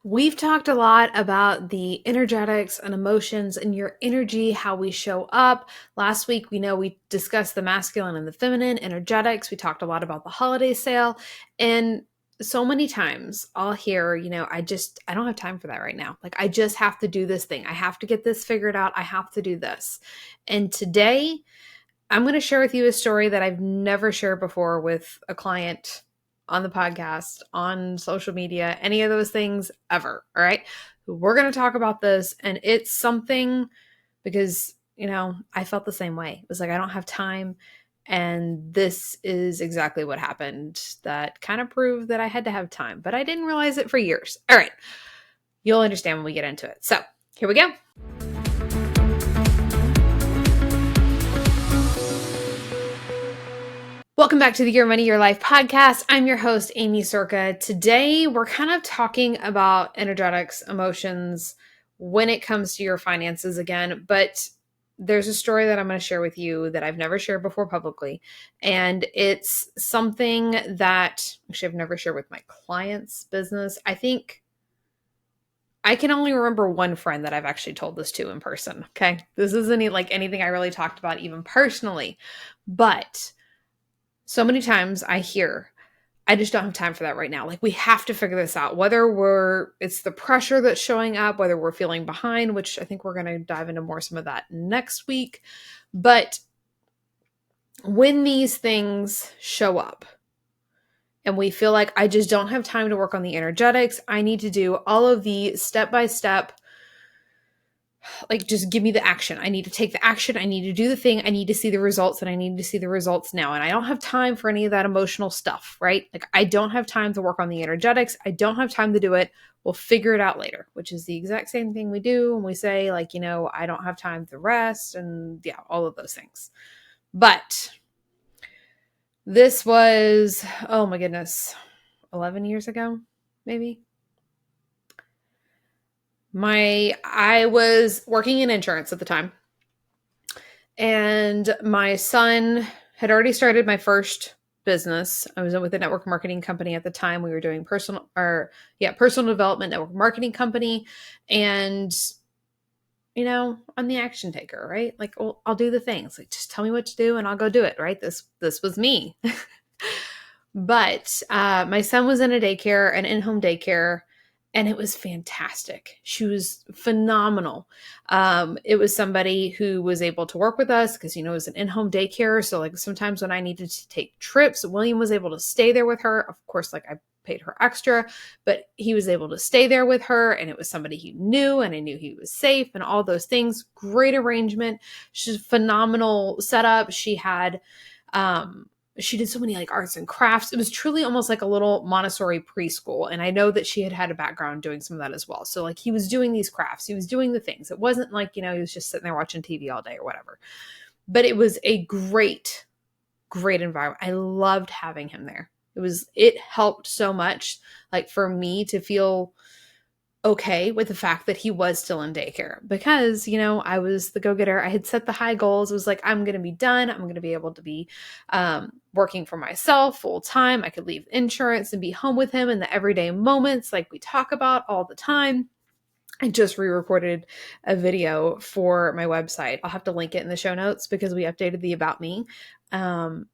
We've talked a lot about the energetics and emotions and your energy, how we show up. Last week, we discussed the masculine and the feminine energetics. We talked a lot about the holiday sale. And so many times I'll hear, I don't have time for that right now. Like, I just have to do this thing. I have to get this figured out. I have to do this. And today, I'm going to share with you a story that I've never shared before with a client on the podcast, on social media, any of those things ever. All right. We're going to talk about this. And it's something because, I felt the same way. It was like, I don't have time. And this is exactly what happened that kind of proved that I had to have time, but I didn't realize it for years. All right. You'll understand when we get into it. So here we go. Welcome back to the Your Money, Your Life podcast. I'm your host, Amy Circa. Today, we're kind of talking about energetics, emotions when it comes to your finances again, but there's a story that I'm going to share with you that I've never shared before publicly. And it's something that actually I've never shared with my clients' business. I think I can only remember one friend that I've actually told this to in person. Okay. This isn't like anything I really talked about even personally, but so many times I hear, I just don't have time for that right now. Like, we have to figure this out, whether it's the pressure that's showing up, whether we're feeling behind, which I think we're going to dive into more some of that next week. But when these things show up and we feel like I just don't have time to work on the energetics, I need to do all of the step-by-step, like, just give me the action. I need to take the action. I need to do the thing. I need to see the results, and I need to see the results now. And I don't have time for any of that emotional stuff, right? Like, I don't have time to work on the energetics. I don't have time to do it. We'll figure it out later, which is the exact same thing we do when we say, like, I don't have time to rest, and yeah, all of those things. But this was, oh my goodness, 11 years ago, maybe. I was working in insurance at the time, and my son had already started my first business. I was with a network marketing company at the time. We were doing personal development network marketing company. And, I'm the action taker, right? Like, I'll do the things. Like, just tell me what to do and I'll go do it, right? This was me. But my son was in an in-home daycare, and it was fantastic. She was phenomenal. It was somebody who was able to work with us because, it was an in-home daycare. So, like, sometimes when I needed to take trips, William was able to stay there with her. Of course, like, I paid her extra, but he was able to stay there with her, and it was somebody he knew, and I knew he was safe and all those things. Great arrangement. She's phenomenal setup. She did so many like arts and crafts. It was truly almost like a little Montessori preschool. And I know that she had a background doing some of that as well. So, like, he was doing these crafts, he was doing the things. It wasn't like, he was just sitting there watching TV all day or whatever, but it was a great, great environment. I loved having him there. It helped so much, like, for me to feel okay with the fact that he was still in daycare because, I was the go-getter. I had set the high goals. It was like, I'm going to be done. I'm going to be able to be working for myself full time. I could leave insurance and be home with him in the everyday moments like we talk about all the time. I just re-recorded a video for my website. I'll have to link it in the show notes because we updated the About Me. And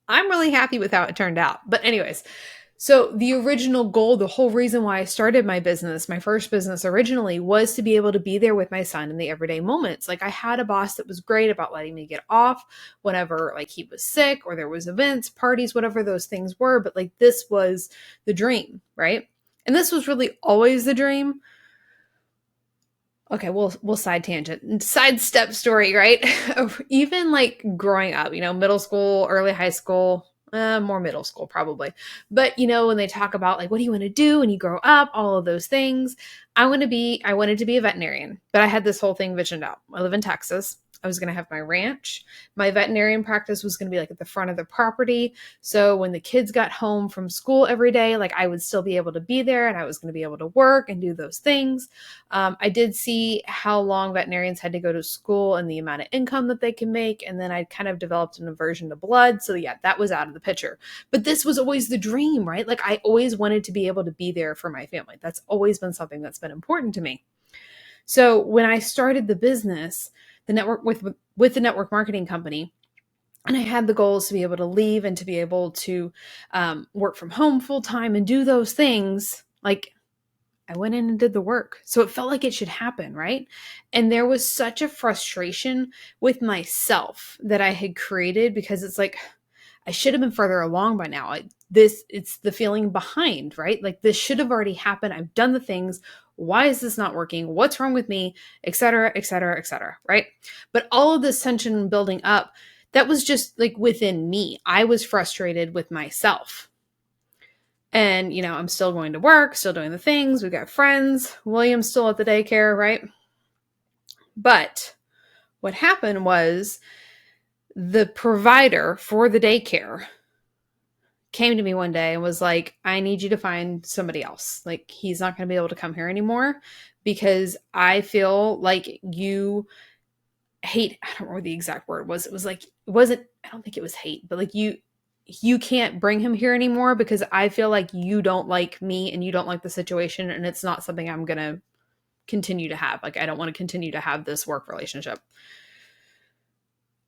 I'm really happy with how it turned out. But anyways, so the original goal, the whole reason why I started my business, my first business originally, was to be able to be there with my son in the everyday moments. Like, I had a boss that was great about letting me get off whenever, like, he was sick or there was events, parties, whatever those things were. But, like, this was the dream, right? And this was really always the dream. Okay, we'll sidestep story, right? Even like growing up, middle school, early high school, more middle school probably. But, when they talk about like, what do you want to do when you grow up? All of those things. I wanted to be a veterinarian, but I had this whole thing visioned out. I live in Texas. I was going to have my ranch. My veterinarian practice was going to be like at the front of the property. So when the kids got home from school every day, like I would still be able to be there and I was going to be able to work and do those things. I did see how long veterinarians had to go to school and the amount of income that they can make. And then I kind of developed an aversion to blood. So yeah, that was out of the picture. But this was always the dream, right? Like I always wanted to be able to be there for my family. That's always been something that's been important to me. So when I started the business, the network with the network marketing company, and I had the goals to be able to leave and to be able to work from home full time and do those things, like I went in and did the work. So it felt like it should happen, right? And there was such a frustration with myself that I had created because it's like, I should have been further along by now. It's the feeling behind, right? Like this should have already happened. I've done the things. Why is this not working? What's wrong with me? Et cetera, et cetera, et cetera, right? But all of this tension building up, that was just like within me. I was frustrated with myself. And, I'm still going to work, still doing the things. We've got friends. William's still at the daycare, right? But what happened was the provider for the daycare came to me one day and was like, I need you to find somebody else. Like, he's not going to be able to come here anymore because I feel like you hate, I don't remember what the exact word was. It was like, I don't think it was hate, but like you can't bring him here anymore because I feel like you don't like me and you don't like the situation. And it's not something I'm going to continue to have. Like, I don't want to continue to have this work relationship.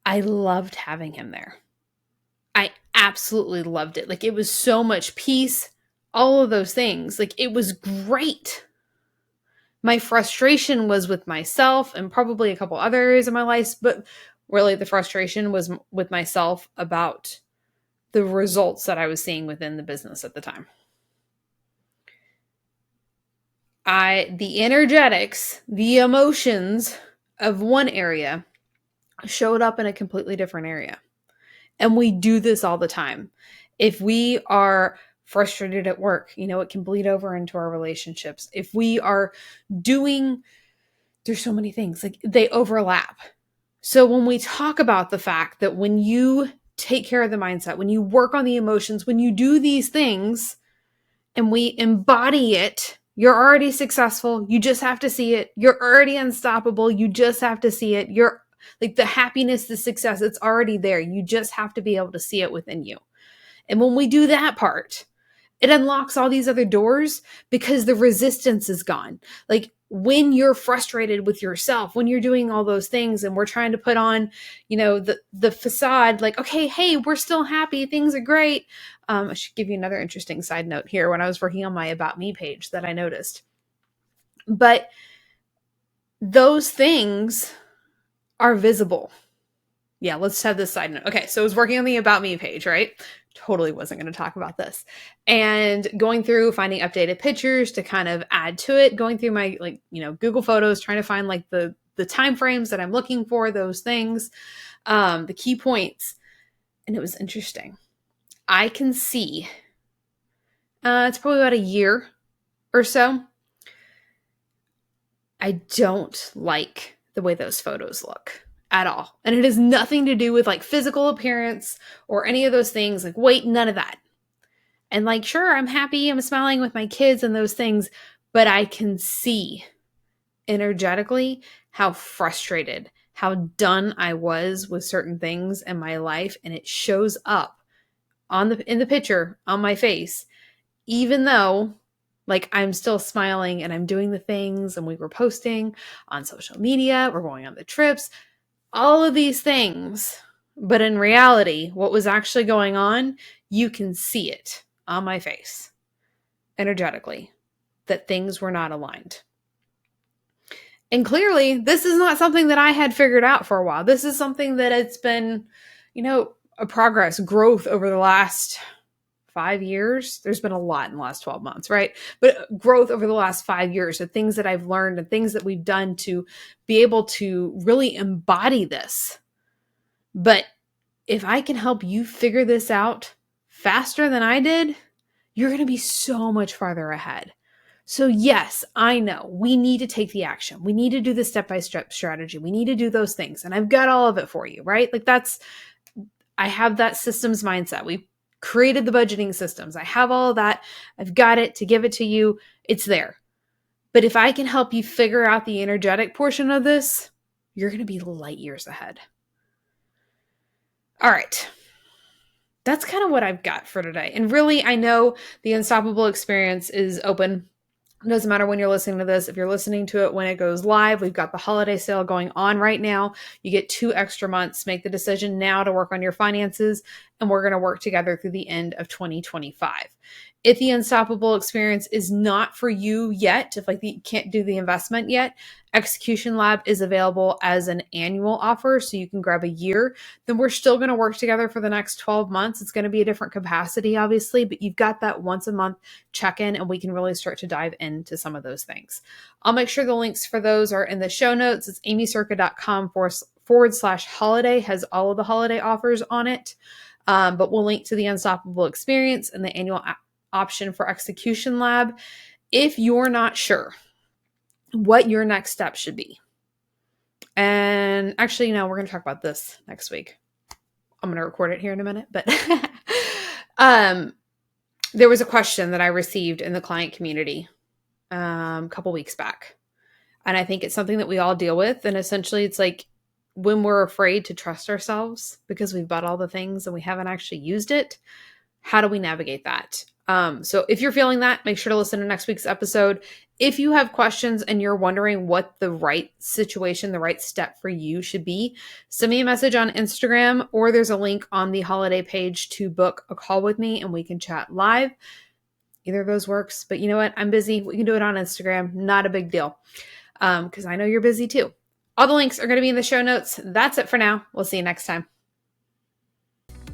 I loved having him there. I absolutely loved it. Like, it was so much peace, all of those things. Like, it was great. My frustration was with myself and probably a couple other areas of my life, but really the frustration was with myself about the results that I was seeing within the business at the time. The energetics, the emotions of one area showed up in a completely different area. And we do this all the time. If we are frustrated at work, it can bleed over into our relationships. If we are there's so many things, like they overlap. So when we talk about the fact that when you take care of the mindset, when you work on the emotions, when you do these things and we embody it, you're already successful. You just have to see it. You're already unstoppable. You just have to see it. You're like the happiness, the success, it's already there. You just have to be able to see it within you. And when we do that part, it unlocks all these other doors because the resistance is gone. Like when you're frustrated with yourself, when you're doing all those things and we're trying to put on, the facade, like, okay, hey, we're still happy. Things are great. I should give you another interesting side note here when I was working on my About Me page that I noticed. But those things are visible. Yeah, let's have this side note. Okay, so I was working on the About Me page, right? Totally wasn't going to talk about this. And going through, finding updated pictures to kind of add to it, going through my, Google Photos, trying to find like the time frames that I'm looking for, those things, the key points. And it was interesting. I can see, it's probably about a year or so. I don't like the way those photos look at all. And it has nothing to do with like physical appearance or any of those things. Like, wait, none of that. And like, sure, I'm happy. I'm smiling with my kids and those things, but I can see energetically how frustrated, how done I was with certain things in my life. And it shows up in the picture on my face, even though like I'm still smiling and I'm doing the things and we were posting on social media, we're going on the trips, all of these things. But in reality, what was actually going on, you can see it on my face energetically, that things were not aligned. And clearly, this is not something that I had figured out for a while. This is something that it's been, a progress, growth over the last 5 years. There's been a lot in the last 12 months, right? But growth over the last 5 years, the things that I've learned and things that we've done to be able to really embody this. But if I can help you figure this out faster than I did, you're going to be so much farther ahead. So yes, I know we need to take the action. We need to do the step-by-step strategy. We need to do those things. And I've got all of it for you, right? Like I have that systems mindset. We created the budgeting systems. I have all of that. I've got it to give it to you. It's there. But if I can help you figure out the energetic portion of this, you're going to be light years ahead. All right. That's kind of what I've got for today. And really, I know the Unstoppable Experience is open. It doesn't matter when you're listening to this. If you're listening to it when it goes live, we've got the holiday sale going on right now. You get 2 extra months. Make the decision now to work on your finances, and we're going to work together through the end of 2025. If the Unstoppable Experience is not for you yet, if you can't do the investment yet, Execution Lab is available as an annual offer, so you can grab a year. Then we're still going to work together for the next 12 months. It's going to be a different capacity, obviously, but you've got that once a month check-in, and we can really start to dive into some of those things. I'll make sure the links for those are in the show notes. It's amycirca.com/holiday, has all of the holiday offers on it. But we'll link to the Unstoppable Experience and the annual option for Execution Lab. If you're not sure what your next step should be, and actually, we're going to talk about this next week. I'm going to record it here in a minute, but there was a question that I received in the client community a couple weeks back. And I think it's something that we all deal with. And essentially, it's like when we're afraid to trust ourselves because we've bought all the things and we haven't actually used it, how do we navigate that? So if you're feeling that, make sure to listen to next week's episode. If you have questions and you're wondering what the right situation, the right step for you should be, send me a message on Instagram, or there's a link on the holiday page to book a call with me and we can chat live. Either of those works, but you know what? I'm busy. We can do it on Instagram. Not a big deal. Because I know you're busy too. All the links are going to be in the show notes. That's it for now. We'll see you next time.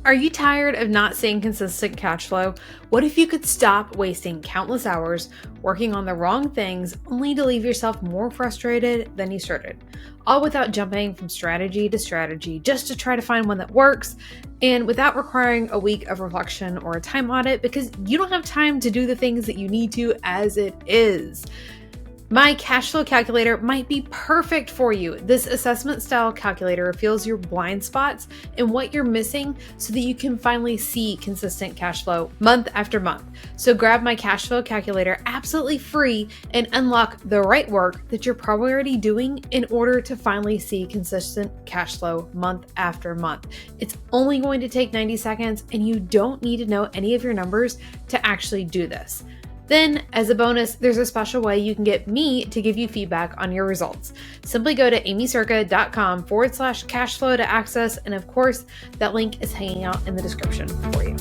Are you tired of not seeing consistent cash flow? What if you could stop wasting countless hours working on the wrong things only to leave yourself more frustrated than you started? All without jumping from strategy to strategy just to try to find one that works, and without requiring a week of reflection or a time audit because you don't have time to do the things that you need to as it is. My cash flow calculator might be perfect for you. This assessment style calculator reveals your blind spots and what you're missing so that you can finally see consistent cash flow month after month. So grab my cash flow calculator absolutely free and unlock the right work that you're probably already doing in order to finally see consistent cash flow month after month. It's only going to take 90 seconds and you don't need to know any of your numbers to actually do this. Then, as a bonus, there's a special way you can get me to give you feedback on your results. Simply go to amycirca.com/cashflow to access, and of course, that link is hanging out in the description for you.